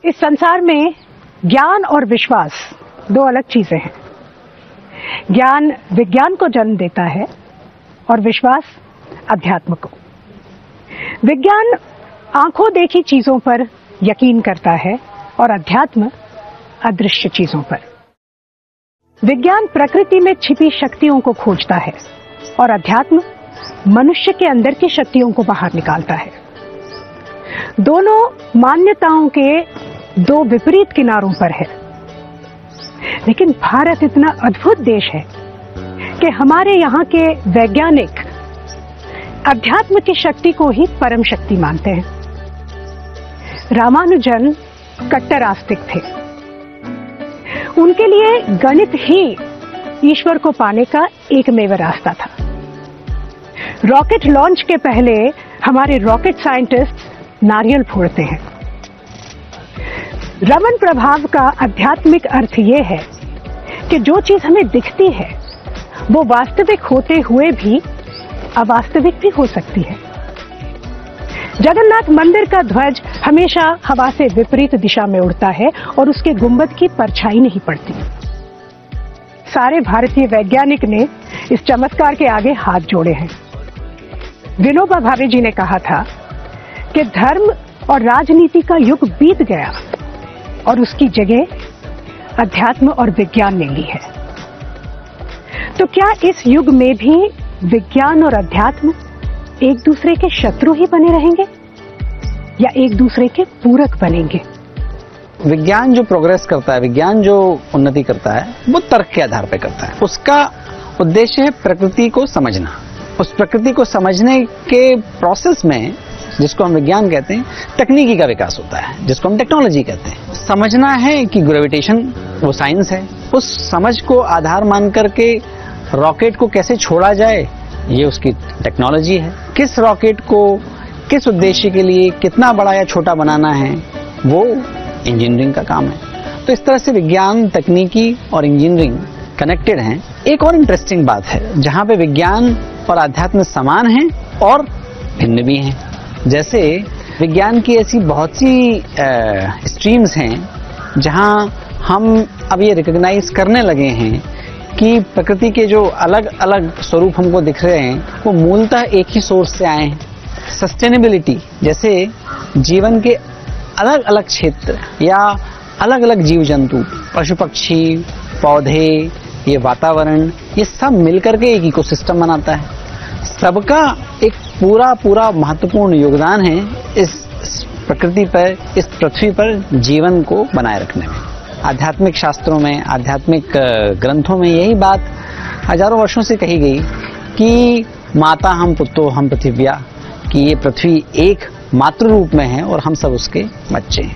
इस संसार में ज्ञान और विश्वास दो अलग चीजें हैं। ज्ञान विज्ञान को जन्म देता है और विश्वास अध्यात्म को। विज्ञान आंखों देखी चीजों पर यकीन करता है और अध्यात्म अदृश्य चीजों पर। विज्ञान प्रकृति में छिपी शक्तियों को खोजता है और अध्यात्म मनुष्य के अंदर की शक्तियों को बाहर निकालता है। दोनों मान्यताओं के दो विपरीत किनारों पर है, लेकिन भारत इतना अद्भुत देश है कि हमारे यहाँ के वैज्ञानिक अध्यात्म की शक्ति को ही परम शक्ति मानते हैं। रामानुजन कट्टर आस्तिक थे। उनके लिए गणित ही ईश्वर को पाने का एकमेव रास्ता था। रॉकेट लॉन्च के पहले हमारे रॉकेट साइंटिस्ट नारियल फोड़ते हैं। रमन प्रभाव का आध्यात्मिक अर्थ यह है कि जो चीज हमें दिखती है वो वास्तविक होते हुए भी अवास्तविक भी हो सकती है। जगन्नाथ मंदिर का ध्वज हमेशा हवा से विपरीत दिशा में उड़ता है और उसके गुंबद की परछाई नहीं पड़ती। सारे भारतीय वैज्ञानिक ने इस चमत्कार के आगे हाथ जोड़े हैं। विनोबा भावे जी ने कहा था कि धर्म और राजनीति का युग बीत गया और उसकी जगह अध्यात्म और विज्ञान ने ली है। तो क्या इस युग में भी विज्ञान और अध्यात्म एक दूसरे के शत्रु ही बने रहेंगे या एक दूसरे के पूरक बनेंगे? विज्ञान जो प्रोग्रेस करता है, विज्ञान जो उन्नति करता है, वो तर्क के आधार पर करता है। उसका उद्देश्य है प्रकृति को समझना। उस प्रकृति को समझने के प्रोसेस में, जिसको हम विज्ञान कहते हैं, तकनीकी का विकास होता है, जिसको हम टेक्नोलॉजी कहते हैं। समझना है कि ग्रेविटेशन वो साइंस है। उस समझ को आधार मान करके रॉकेट को कैसे छोड़ा जाए, ये उसकी टेक्नोलॉजी है। किस रॉकेट को किस उद्देश्य के लिए कितना बड़ा या छोटा बनाना है, वो इंजीनियरिंग का काम है। तो इस तरह से विज्ञान, तकनीकी और इंजीनियरिंग कनेक्टेड हैं। एक और इंटरेस्टिंग बात है, जहां पे विज्ञान और अध्यात्म समान हैं और भिन्न भी हैं। जैसे विज्ञान की ऐसी बहुत सी स्ट्रीम्स हैं जहां हम अब ये रिकॉग्नाइज करने लगे हैं कि प्रकृति के जो अलग अलग स्वरूप हमको दिख रहे हैं वो मूलतः एक ही सोर्स से आए हैं। सस्टेनेबिलिटी, जैसे जीवन के अलग अलग क्षेत्र या अलग अलग जीव जंतु, पशु पक्षी, पौधे, ये वातावरण, ये सब मिलकर के एक इकोसिस्टम बनाता है। सबका एक पूरा महत्वपूर्ण योगदान है इस प्रकृति पर, इस पृथ्वी पर जीवन को बनाए रखने में। आध्यात्मिक शास्त्रों में, आध्यात्मिक ग्रंथों में यही बात हजारों वर्षों से कही गई कि माता हम पुत्रो हम पृथिव्या, कि ये पृथ्वी एक मातृ रूप में है और हम सब उसके बच्चे हैं।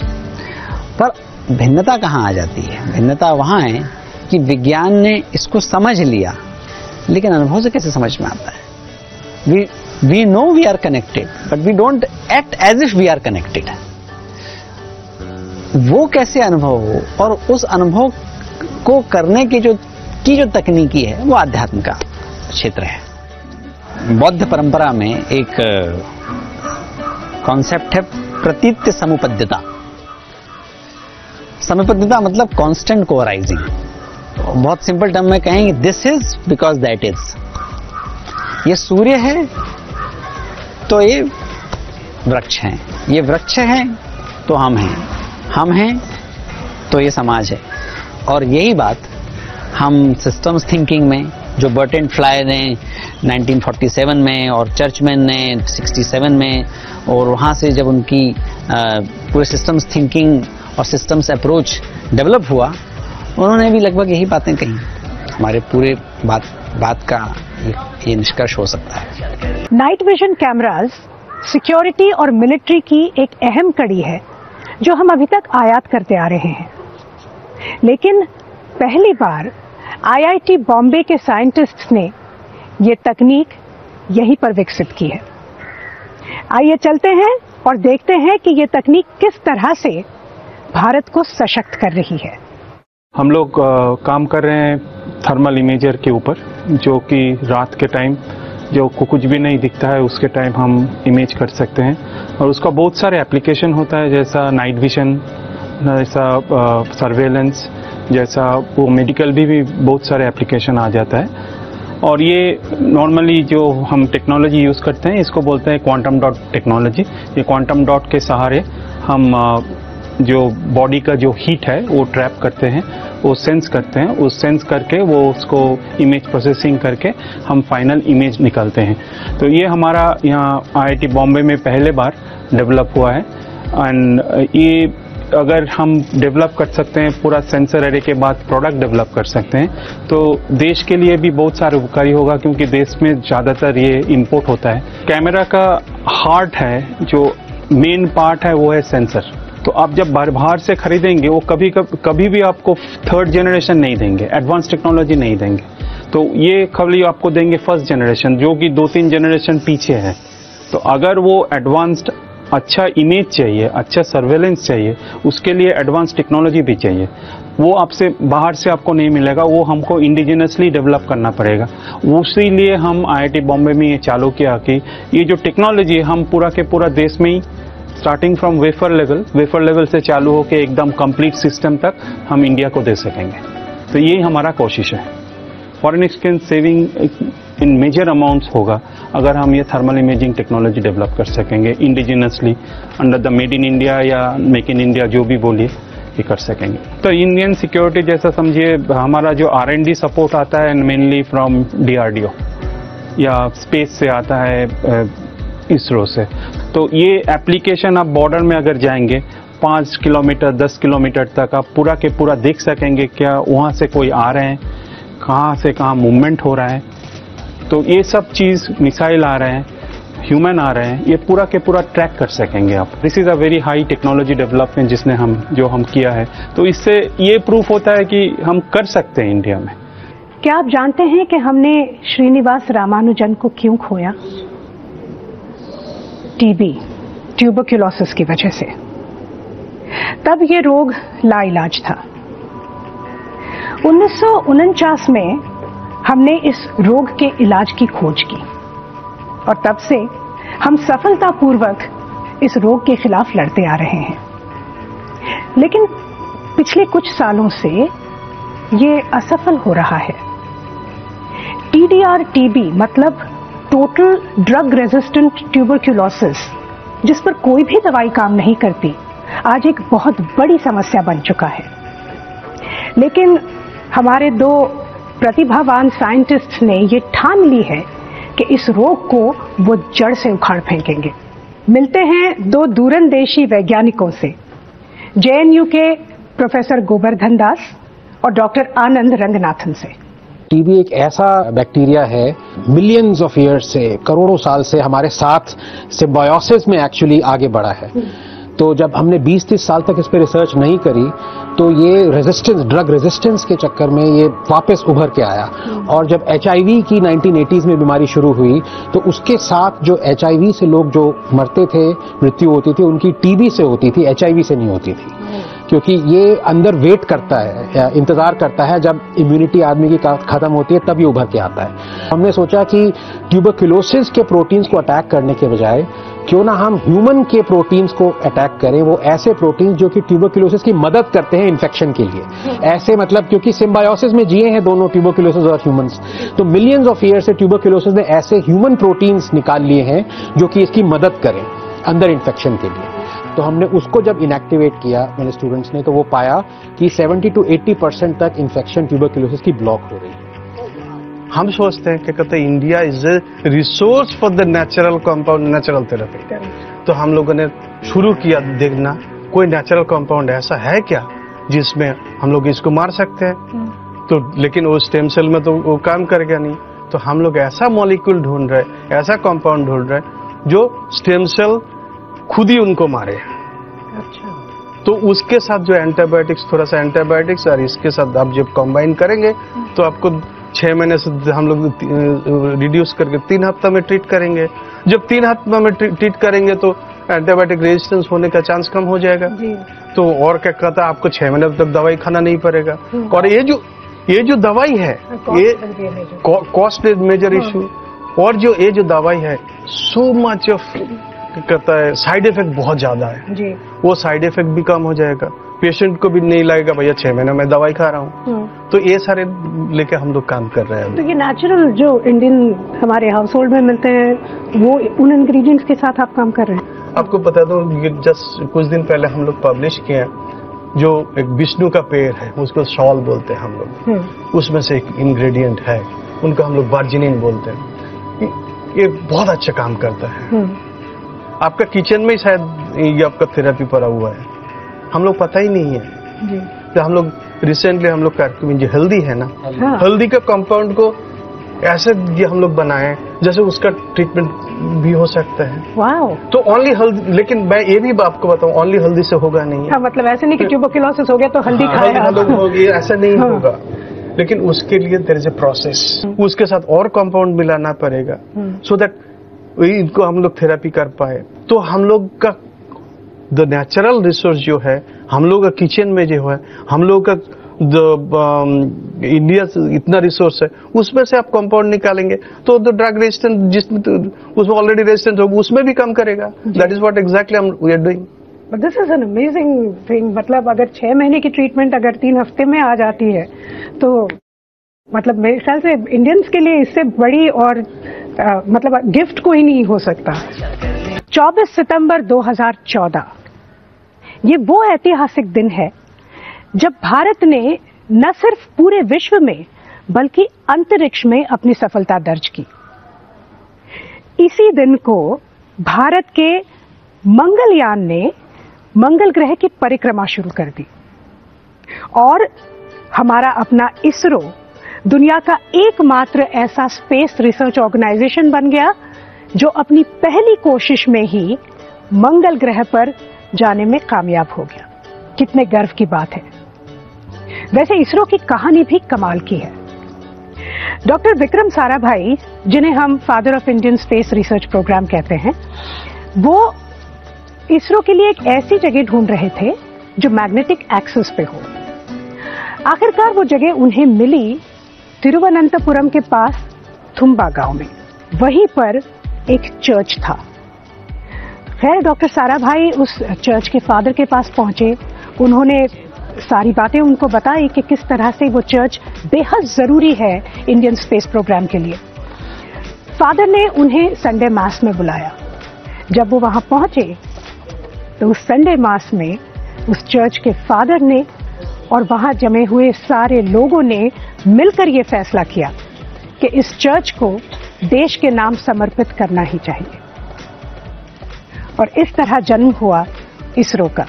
पर भिन्नता कहाँ आ जाती है? भिन्नता वहाँ है कि विज्ञान ने इसको समझ लिया, लेकिन अनुभव से कैसे समझ में आता है? We know we are connected, but we don't act as if we are connected. वो कैसे अनुभव हो और उस अनुभव को करने की जो तकनीकी है वो आध्यात्म का क्षेत्र है। बौद्ध परंपरा में एक कॉन्सेप्ट है प्रतीत्य समुपद्यता। समुपद्यता मतलब कांस्टेंट कोअराइजिंग। बहुत सिंपल टर्म में कहेंगे, this is because that is. ये सूर्य है तो ये वृक्ष हैं, ये वृक्ष है तो हम हैं तो ये समाज है। और यही बात हम सिस्टम्स थिंकिंग में, जो बर्टन फ्लाई ने 1947 में और चर्चमैन ने 67 में, और वहाँ से जब उनकी पूरे सिस्टम्स थिंकिंग और सिस्टम्स अप्रोच डेवलप हुआ, उन्होंने भी लगभग यही बातें कही। हमारे पूरे बात का ये निष्कर्ष हो सकता है। नाइट विजन कैमरास सिक्योरिटी और मिलिट्री की एक अहम कड़ी है जो हम अभी तक आयात करते आ रहे हैं, लेकिन पहली बार आईआईटी बॉम्बे के साइंटिस्ट्स ने ये तकनीक यहीं पर विकसित की है। आइए चलते हैं और देखते हैं कि ये तकनीक किस तरह से भारत को सशक्त कर रही है। हम लोग काम कर रहे हैं थर्मल इमेजर के ऊपर, जो कि रात के टाइम जो कुछ भी नहीं दिखता है उसके टाइम हम इमेज कर सकते हैं। और उसका बहुत सारे एप्लीकेशन होता है, जैसा नाइट विजन, जैसा सर्वेलेंस जैसा, वो मेडिकल भी बहुत सारे एप्लीकेशन आ जाता है। और ये नॉर्मली जो हम टेक्नोलॉजी यूज़ करते हैं इसको बोलते हैं क्वांटम डॉट टेक्नोलॉजी। ये क्वांटम डॉट के सहारे हम जो बॉडी का जो हीट है वो ट्रैप करते हैं, वो सेंस करते हैं, वो सेंस करके वो उसको इमेज प्रोसेसिंग करके हम फाइनल इमेज निकालते हैं। तो ये हमारा यहाँ IIT बॉम्बे में पहले बार डेवलप हुआ है। एंड ये अगर हम डेवलप कर सकते हैं, पूरा सेंसर एरे के बाद प्रोडक्ट डेवलप कर सकते हैं, तो देश के लिए भी बहुत सारा उपकारी होगा, क्योंकि देश में ज़्यादातर ये इंपोर्ट होता है। कैमरा का हार्ट है, जो मेन पार्ट है वो है सेंसर। तो आप जब बाहर से खरीदेंगे वो कभी भी आपको थर्ड जनरेशन नहीं देंगे, एडवांस टेक्नोलॉजी नहीं देंगे। तो ये खाली आपको देंगे फर्स्ट जनरेशन, जो कि 2-3 जनरेशन पीछे है। तो अगर वो एडवांस्ड अच्छा इमेज चाहिए, अच्छा सर्वेलेंस चाहिए, उसके लिए एडवांस टेक्नोलॉजी भी चाहिए। वो आपसे बाहर से आपको नहीं मिलेगा, वो हमको इंडिजिनसली डेवलप करना पड़ेगा। उसी लिए हम IIT बॉम्बे में ये चालू किया कि ये जो टेक्नोलॉजी हम पूरा के पूरा देश में ही स्टार्टिंग फ्रॉम वेफर लेवल से चालू होकर एकदम कंप्लीट सिस्टम तक हम इंडिया को दे सकेंगे। तो यही हमारा कोशिश है। Foreign exchange saving in major amounts होगा अगर हम ये थर्मल इमेजिंग टेक्नोलॉजी डेवलप कर सकेंगे indigenously, under the made in India या मेक इन इंडिया, जो भी बोलिए, ये कर सकेंगे। तो इंडियन सिक्योरिटी जैसा समझिए, हमारा जो R&D सपोर्ट आता है मेनली फ्रॉम DRDO या स्पेस से आता है, इसरो से। तो ये एप्लीकेशन आप बॉर्डर में अगर जाएंगे 5 किलोमीटर 10 किलोमीटर तक आप पूरा के पूरा देख सकेंगे क्या वहाँ से कोई आ रहे हैं, कहाँ से कहाँ मूवमेंट हो रहा है। तो ये सब चीज़, मिसाइल आ रहे हैं, ह्यूमन आ रहे हैं, ये पूरा के पूरा ट्रैक कर सकेंगे आप। This is a very high technology development जिसने हम किया है। तो इससे ये प्रूफ होता है कि हम कर सकते हैं इंडिया में। क्या आप जानते हैं कि हमने श्रीनिवास रामानुजन को क्यों खोया? टीबी, ट्यूबरक्यूलोसिस की वजह से। तब ये रोग लाइलाज था। 1949 में हमने इस रोग के इलाज की खोज की और तब से हम सफलतापूर्वक इस रोग के खिलाफ लड़ते आ रहे हैं। लेकिन पिछले कुछ सालों से ये असफल हो रहा है। TDR-TB मतलब टोटल ड्रग रेजिस्टेंट ट्यूबरक्यूलोसिस, जिस पर कोई भी दवाई काम नहीं करती, आज एक बहुत बड़ी समस्या बन चुका है। लेकिन हमारे 2 प्रतिभावान साइंटिस्ट ने ये ठान ली है कि इस रोग को वो जड़ से उखाड़ फेंकेंगे। मिलते हैं 2 दूरंदेशी वैज्ञानिकों से, JNU के प्रोफेसर गोवर्धन दास और डॉक्टर आनंद रंगनाथन से। टीबी एक ऐसा बैक्टीरिया है, मिलियंस ऑफ ईयर्स से, करोड़ों साल से हमारे साथ सिम्बायोसिस में एक्चुअली आगे बढ़ा है। तो जब हमने 20-30 साल तक इस पे रिसर्च नहीं करी, तो ये रेजिस्टेंस, ड्रग रेजिस्टेंस के चक्कर में ये वापस उभर के आया। और जब HIV की 1980s में बीमारी शुरू हुई, तो उसके साथ जो HIV से लोग जो मरते थे, मृत्यु होती थी, उनकी टीबी से होती थी, HIV से नहीं होती थी। क्योंकि ये अंदर वेट करता है, इंतजार करता है, जब इम्यूनिटी आदमी की खत्म होती है तब ये उभर के आता है। हमने सोचा कि ट्यूबरक्यूलोसिस के प्रोटीन्स को अटैक करने के बजाय क्यों ना हम ह्यूमन के प्रोटीन्स को अटैक करें, वो ऐसे प्रोटीन्स जो कि ट्यूबरक्यूलोसिस की मदद करते हैं इन्फेक्शन के लिए। ऐसे मतलब क्योंकि सिम्बायोसिस में जिए हैं दोनों, ट्यूबरक्यूलोसिस और ह्यूमंस, तो मिलियंस ऑफ ईयर से ट्यूबरक्यूलोसिस ने ऐसे ह्यूमन प्रोटीन्स निकाल लिए हैं जो कि इसकी मदद करें अंदर इन्फेक्शन के लिए। तो हमने उसको जब इनएक्टिवेट किया मेरे स्टूडेंट्स ने, तो वो पाया कि 70 to 80% तक इन्फेक्शन ट्यूबरक्यूलोसिस की ब्लॉक हो रही है। हम सोचते हैं कि कहते हैं India is a resource for the natural compound, natural therapy. तो हम लोगों ने शुरू किया देखना कोई नेचुरल कंपाउंड ऐसा है क्या जिसमें हम लोग इसको मार सकते हैं। तो लेकिन वो स्टेम सेल में तो वो काम करेगा नहीं। तो हम लोग ऐसा मॉलिक्यूल ढूंढ रहे, ऐसा कंपाउंड ढूंढ रहे जो स्टेम सेल खुद ही उनको मारे। अच्छा। तो उसके साथ जो एंटीबायोटिक्स, थोड़ा सा एंटीबायोटिक्स और इसके साथ आप जब कंबाइन करेंगे तो आपको 6 महीने से हम लोग रिड्यूस करके 3 हफ्ता में ट्रीट करेंगे। जब 3 हफ्ता में ट्रीट करेंगे तो एंटीबायोटिक रेजिस्टेंस होने का चांस कम हो जाएगा। तो और क्या कहता है, आपको 6 महीने तक दवाई खाना नहीं पड़ेगा। और ये जो दवाई है, ये कॉस्ट इज मेजर इशू। और ये जो दवाई है, सो मच ऑफ कहता है साइड इफेक्ट बहुत ज्यादा है जी। वो साइड इफेक्ट भी कम हो जाएगा। पेशेंट को भी नहीं लगेगा भैया 6 महीने में दवाई खा रहा हूँ। तो ये सारे लेके हम लोग काम कर रहे हैं। तो ये नेचुरल जो इंडियन हमारे हाउस होल्ड में मिलते हैं वो उन इंग्रेडिएंट्स के साथ आप काम कर रहे हैं? आपको बता दो, जस्ट कुछ दिन पहले हम लोग पब्लिश किए हैं जो एक विष्णु का पेड़ है, उसको शॉल बोलते हैं हम लोग, उसमें से एक इंग्रेडिएंट है, उनको हम लोग वर्जिनिन बोलते हैं। ये बहुत अच्छा काम करता है। आपका किचन में शायद ये आपका थेरेपी पड़ा हुआ है, हम लोग पता ही नहीं है। तो हम लोग रिसेंटली हम लोग जो हल्दी है ना, हल्दी का कंपाउंड को ऐसे ये हम लोग बनाए जैसे उसका ट्रीटमेंट भी हो सकता है। वाओ। तो ओनली हल्दी, लेकिन मैं ये भी आपको बताऊं ओनली हल्दी से होगा नहीं। हाँ, मतलब ऐसे नहीं कि ट्यूबरकुलोसिस हो गया तो हल्दी खाया होगी, ऐसा नहीं होगा। लेकिन उसके लिए देयर इज ए प्रोसेस, उसके साथ और कंपाउंड मिलाना पड़ेगा सो दैट इनको हम लोग थेरेपी कर पाए। तो हम लोग का द नेचुरल रिसोर्स जो है हम लोग का किचन में जो है, हम लोग का इंडिया इतना रिसोर्स है, उसमें से आप कंपाउंड निकालेंगे तो द ड्रग रेजिस्टेंट जिसमें उसमें ऑलरेडी रेजिस्टेंट होगा उसमें भी कम करेगा। That is what exactly we are doing. But this is an amazing thing. मतलब अगर 6 महीने की ट्रीटमेंट अगर 3 हफ्ते में आ जाती है तो मतलब मेरे ख्याल से इंडियंस के लिए इससे बड़ी और मतलब गिफ्ट कोई नहीं हो सकता। 24 सितंबर 2014 ये वो ऐतिहासिक दिन है जब भारत ने न सिर्फ पूरे विश्व में बल्कि अंतरिक्ष में अपनी सफलता दर्ज की। इसी दिन को भारत के मंगलयान ने मंगल ग्रह की परिक्रमा शुरू कर दी और हमारा अपना इसरो दुनिया का एकमात्र ऐसा स्पेस रिसर्च ऑर्गेनाइजेशन बन गया जो अपनी पहली कोशिश में ही मंगल ग्रह पर जाने में कामयाब हो गया। कितने गर्व की बात है। वैसे इसरो की कहानी भी कमाल की है। डॉक्टर विक्रम साराभाई, जिन्हें हम father of Indian space research programme कहते हैं, वो इसरो के लिए एक ऐसी जगह ढूंढ रहे थे जो मैग्नेटिक एक्सिस पे हो। आखिरकार वो जगह उन्हें मिली तिरुवनंतपुरम के पास थुम्बा गांव में। वहीं पर एक चर्च था। खैर डॉक्टर साराभाई उस चर्च के फादर के पास पहुंचे। उन्होंने सारी बातें उनको बताई कि किस तरह से वो चर्च बेहद जरूरी है इंडियन स्पेस प्रोग्राम के लिए। फादर ने उन्हें संडे मास में बुलाया। जब वो वहां पहुंचे तो उस संडे मास में उस चर्च के फादर ने और वहां जमे हुए सारे लोगों ने मिलकर ये फैसला किया कि इस चर्च को देश के नाम समर्पित करना ही चाहिए। और इस तरह जन्म हुआ इसरो का।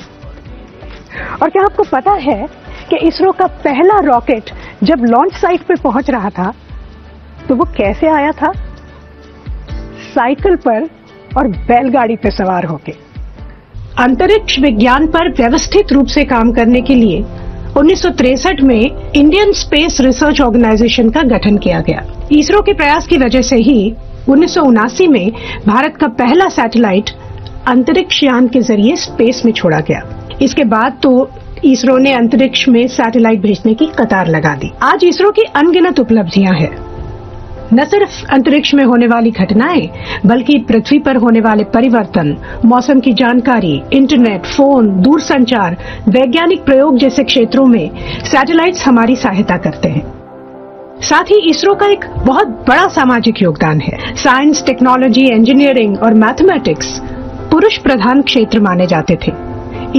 और क्या आपको पता है कि इसरो का पहला रॉकेट जब लॉन्च साइट पे पहुंच रहा था तो वो कैसे आया था? साइकिल पर और बैलगाड़ी पे सवार होके। अंतरिक्ष विज्ञान पर व्यवस्थित रूप से काम करने के लिए 1963 में इंडियन स्पेस रिसर्च ऑर्गेनाइजेशन का गठन किया गया। इसरो के प्रयास की वजह से ही 1979 में भारत का पहला सैटेलाइट अंतरिक्ष यान के जरिए स्पेस में छोड़ा गया। इसके बाद तो इसरो ने अंतरिक्ष में सैटेलाइट भेजने की कतार लगा दी। आज इसरो की अनगिनत उपलब्धियां हैं। न सिर्फ अंतरिक्ष में होने वाली घटनाएं बल्कि पृथ्वी पर होने वाले परिवर्तन, मौसम की जानकारी, इंटरनेट, फोन, दूरसंचार, वैज्ञानिक प्रयोग जैसे क्षेत्रों में सैटेलाइट्स हमारी सहायता करते हैं। साथ ही इसरो का एक बहुत बड़ा सामाजिक योगदान है। साइंस, टेक्नोलॉजी, इंजीनियरिंग और मैथमेटिक्स पुरुष प्रधान क्षेत्र माने जाते थे।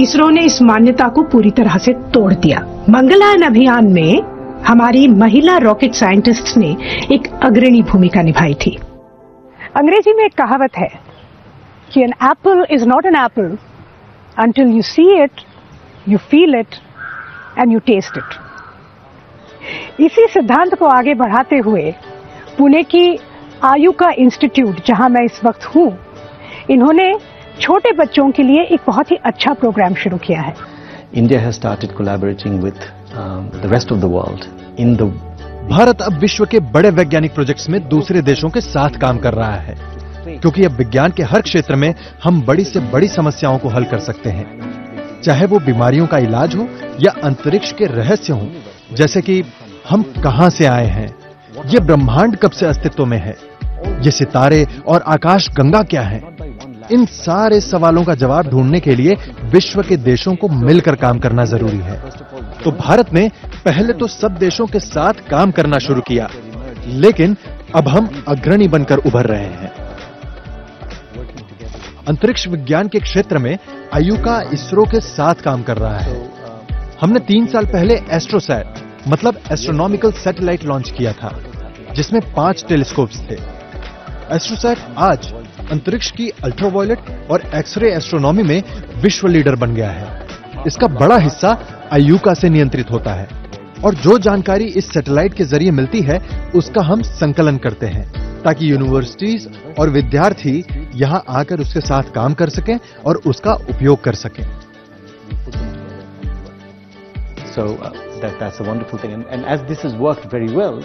इसरो ने इस मान्यता को पूरी तरह से तोड़ दिया। मंगलयान अभियान में हमारी महिला रॉकेट साइंटिस्ट्स ने एक अग्रणी भूमिका निभाई थी। अंग्रेजी में एक कहावत है कि an apple is not an apple until you see it, you feel it and you taste it. इसी सिद्धांत को आगे बढ़ाते हुए पुणे की आयुका इंस्टीट्यूट, जहां मैं इस वक्त हूं, इन्होंने छोटे बच्चों के लिए एक बहुत ही अच्छा प्रोग्राम शुरू किया है। India has started collaborating with the rest of the world in the Bharat अब विश्व के बड़े वैज्ञानिक प्रोजेक्ट्स में दूसरे देशों के साथ काम कर रहा है, क्योंकि अब विज्ञान के हर क्षेत्र में हम बड़ी से बड़ी समस्याओं को हल कर सकते हैं, चाहे वो बीमारियों का इलाज हो या अंतरिक्ष के रहस्य हो, जैसे कि हम कहां से आए हैं, ये ब्रह्मांड कब से अस्तित्व में है, ये सितारे और आकाश गंगा क्या है, इन सारे सवालों का जवाब ढूंढने के लिए विश्व के देशों को मिलकर काम करना जरूरी है। तो भारत ने पहले तो सब देशों के साथ काम करना शुरू किया, लेकिन अब हम अग्रणी बनकर उभर रहे हैं। अंतरिक्ष विज्ञान के क्षेत्र में आयुका इसरो के साथ काम कर रहा है। हमने 3 साल पहले एस्ट्रोसैट मतलब एस्ट्रोनॉमिकल सैटेलाइट लॉन्च किया था, जिसमें 5 टेलीस्कोप्स थे। एस्ट्रोसैट आज अंतरिक्ष की अल्ट्रावायलेट और एक्सरे एस्ट्रोनॉमी में विश्व लीडर बन गया है। इसका बड़ा हिस्सा आयुका से नियंत्रित होता है और जो जानकारी इस सैटेलाइट के जरिए मिलती है उसका हम संकलन करते हैं, ताकि यूनिवर्सिटीज और विद्यार्थी यहां आकर उसके साथ काम कर सकें और उसका उपयोग कर सकें। So that's a wonderful thing, and as this has worked very well,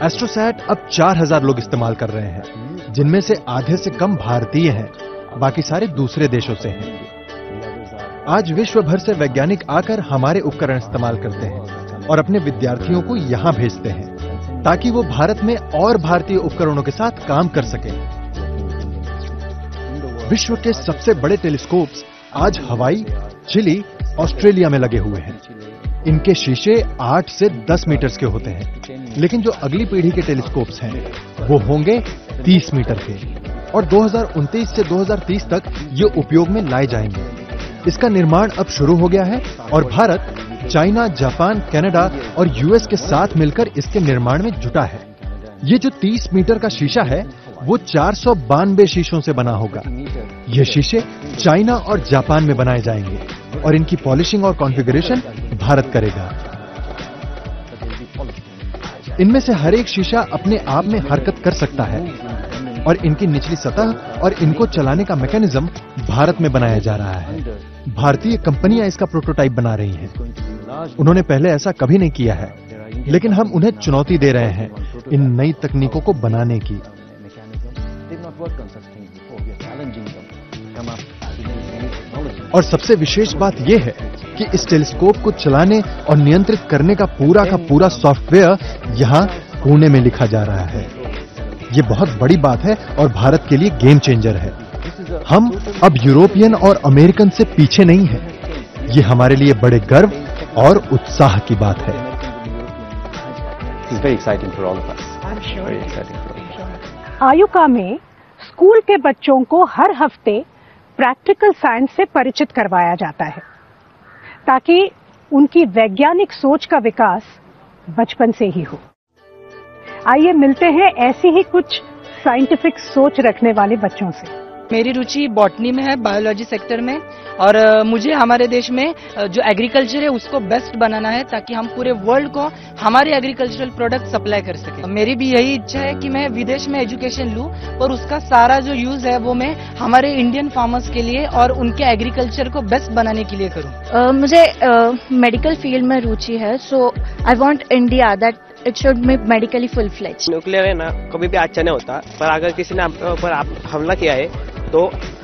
AstroSat अब 4000 लोग इस्तेमाल कर रहे हैं, जिनमें से आधे से कम भारतीय हैं, बाकी सारे दूसरे देशों से हैं। आज विश्व भर से वैज्ञानिक आकर हमारे उपकरण इस्तेमाल करते हैं और अपने विद्यार्थियों को यहां भेजते हैं, ताकि वो भारत में और भारतीय उपकरणों के साथ काम कर सकें। विश्व के सबसे बड़े टेलीस्कोप्स आज हवाई, चिली, ऑस्ट्रेलिया में लगे हुए हैं। इनके शीशे 8 से 10 मीटर के होते हैं, लेकिन जो अगली पीढ़ी के टेलीस्कोप्स हैं वो होंगे 30 मीटर के और 2029 से 2030 तक ये उपयोग में लाए जाएंगे। इसका निर्माण अब शुरू हो गया है और भारत चाइना, जापान, कनाडा और यूएस के साथ मिलकर इसके निर्माण में जुटा है। ये जो 30 मीटर का शीशा है वो 492 शीशों से बना होगा। ये शीशे चाइना और जापान में बनाए जाएंगे और इनकी पॉलिशिंग और कॉन्फ़िगरेशन भारत करेगा। इनमें से हर एक शीशा अपने आप में हरकत कर सकता है और इनकी निचली सतह और इनको चलाने का मैकेनिज्म भारत में बनाया जा रहा है। भारतीय कंपनियां इसका प्रोटोटाइप बना रही हैं। उन्होंने पहले ऐसा कभी नहीं किया है, लेकिन हम उन्हें चुनौती दे रहे हैं इन नई तकनीकों को बनाने की। और सबसे विशेष बात यह है कि इस टेलीस्कोप को चलाने और नियंत्रित करने का पूरा सॉफ्टवेयर यहां पुणे में लिखा जा रहा है। ये बहुत बड़ी बात है और भारत के लिए गेम चेंजर है। हम अब यूरोपियन और अमेरिकन से पीछे नहीं हैं। ये हमारे लिए बड़े गर्व और उत्साह की बात है। आयुका में स्कूल के बच्चों को हर हफ्ते प्रैक्टिकल साइंस से परिचित करवाया जाता है, ताकि उनकी वैज्ञानिक सोच का विकास बचपन से ही हो। आइए मिलते हैं ऐसी ही कुछ साइंटिफिक सोच रखने वाले बच्चों से। मेरी रुचि बॉटनी में है, बायोलॉजी सेक्टर में, और मुझे हमारे देश में जो एग्रीकल्चर है उसको बेस्ट बनाना है, ताकि हम पूरे वर्ल्ड को हमारे एग्रीकल्चरल प्रोडक्ट सप्लाई कर सकें। मेरी भी यही इच्छा है कि मैं विदेश में एजुकेशन लूं और उसका सारा जो यूज है वो मैं हमारे इंडियन फार्मर्स के लिए और उनके एग्रीकल्चर को बेस्ट बनाने के लिए करूं। मुझे मेडिकल फील्ड में रुचि है, so I want India that it should be medically full fledged. Nuclear है ना, कभी भी अच्छा नहीं होता, पर अगर किसी ने आपके ऊपर हमला किया है तो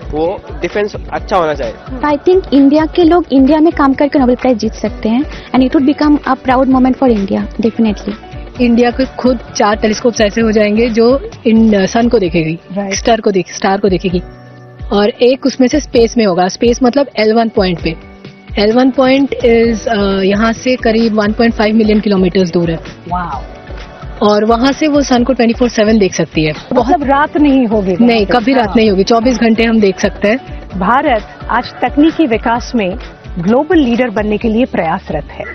वो डिफेंस अच्छा होना चाहिए। आई थिंक इंडिया के लोग इंडिया में काम करके नोबेल प्राइज जीत सकते हैं and it would become a proud moment for India definitely. India के खुद 4 टेलीस्कोप्स ऐसे हो जाएंगे जो इन सन को देखेगी, स्टार को देखेगी, और एक उसमें से स्पेस में होगा। स्पेस मतलब L1 पॉइंट पे। L1 पॉइंट इज यहाँ से करीब 1.5 मिलियन किलोमीटर दूर है। वाओ। और वहाँ से वो सन को 24/7 देख सकती है। मतलब रात नहीं होगी? नहीं, कभी रात नहीं होगी, 24 घंटे हम देख सकते हैं। भारत आज तकनीकी विकास में ग्लोबल लीडर बनने के लिए प्रयासरत है।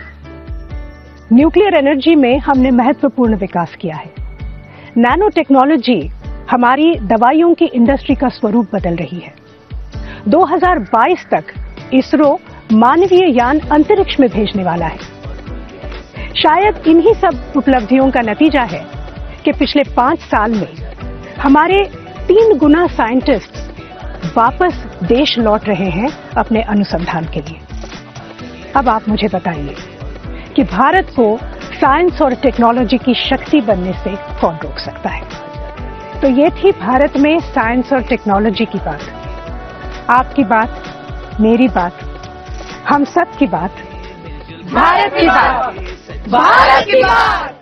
न्यूक्लियर एनर्जी में हमने महत्वपूर्ण विकास किया है। नैनो टेक्नोलॉजी हमारी दवाइयों की इंडस्ट्री का स्वरूप बदल रही है। 2022 तक इसरो मानवीय यान अंतरिक्ष में भेजने वाला है। शायद इन्हीं सब उपलब्धियों का नतीजा है कि पिछले 5 साल में हमारे 3 गुना साइंटिस्ट्स वापस देश लौट रहे हैं अपने अनुसंधान के लिए। अब आप मुझे बताइए कि भारत को साइंस और टेक्नोलॉजी की शक्ति बनने से कौन रोक सकता है? तो ये थी भारत में साइंस और टेक्नोलॉजी की बात। आपकी बात, मेरी बात, हम सब की बात, भारत की बात, भारत की बात।